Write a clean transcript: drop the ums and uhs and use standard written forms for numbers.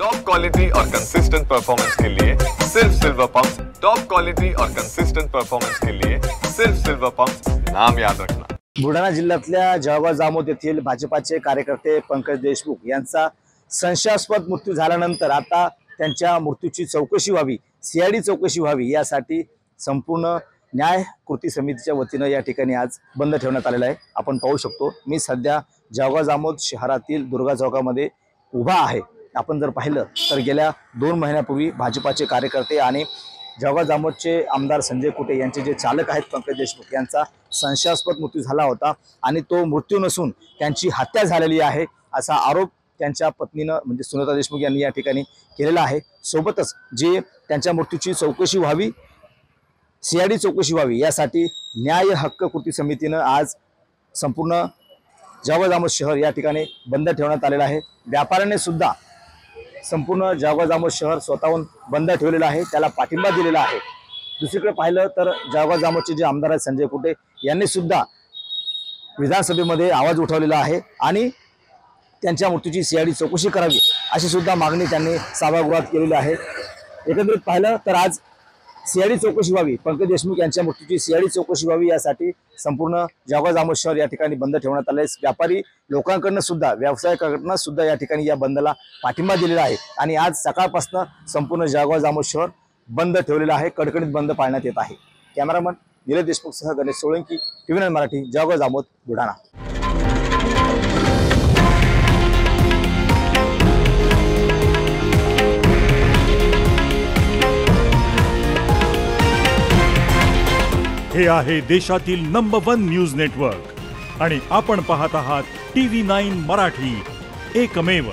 Top quality और consistent performance के लिए सिर्फ सिल्वर पंप्स। टॉप क्वालिटी और कंसिस्टेंट परफॉर्मेंस के लिए सिर्फ सिल्वर पंप्स, नाम याद रखना। बुलढाणा जिल्ह्यातल्या जळगाव जामोद येथील भाजपाचे कार्यकर्ते पंकज देशमुख यांचा संशयास्पद मृत्यू झाल्यानंतर आता त्यांच्या मृत्यूची चौकशी व्हावी, सीआयडी चौकशी व्हावी यासाठी संपूर्ण न्याय कृती समितीच्या वतीने या ठिकाणी आज बंद ठेवण्यात आलेला आहे। आपण पाहू शकतो, मी सध्या जळगाव जामोद शहरातील दुर्गा चौकामध्ये उभा आहे। आपण जर पाहिलं तर गेल्या 2 महिन्यापूर्वी भाजपाचे कार्यकर्ते आणि जळगाव जामोदचे आमदार संजय कुटे यांचे जे चालक आहेत पंकज देशमुख यांचा संशयास्पद मृत्यू झाला होता आणि तो मृत्यू नसून त्यांची हत्या झालेली आहे असा आरोप त्यांच्या पत्नीने म्हणजे सुनीता देशमुख यांनी या ठिकाणी केलेला आहे। सोबतच जे त्यांच्या मृत्यूची चौकशी व्हावी, सीआयडी चौकशी व्हावी यासाठी न्याय हक्क कृती समितीने आज संपूर्ण जळगाव जामोद शहर या ठिकाणी बंद ठेवण्यात आलेला आहे। व्यापाऱ्यांनी सुद्धा संपूर्ण जळगाव जामोद शहर स्वतःहून बंद ठेवलेला आहे, त्याला पाठिंबा दिलेला आहे। दुसरीकडे पाहिलं तर जळगाव जामोदचे जे आमदार आहेत संजय कुटे यांनी सुद्धा विधानसभेमध्ये आवाज उठवलेला आहे आणि त्यांच्या मृत्यूची सीआयडी चौकशी करावी अशी सुद्धा मागणी त्यांनी सभागृहात केलेली आहे। एकंदरीत पाहिलं तर आज सीआयडी चौकशी व्हावी, पंकज देशमुख यांच्या मृत्यूची सीआयडी चौकशी व्हावी यासाठी संपूर्ण जळगाव जामोद शहर या ठिकाणी बंद ठेवण्यात आले आहे। व्यापारी लोकांकडून सुद्धा, व्यावसायिकांकडून सुद्धा या ठिकाणी या बंदला पाठिंबा दिलेला आहे आणि आज सकाळपासून संपूर्ण जळगाव जामोद शहर बंद ठेवलेलं आहे, कडकडीत बंद पाळण्यात येत आहे। कॅमेरामन निलेश देशमुख सह गणेश सोळंकी, TV9 मराठी, जळगाव जामोद, बुलढाणा। हे आहे देशातील नंबर 1 न्यूज नेटवर्क आणि आपण पाहत आहात TV9 मराठी, एकमेव।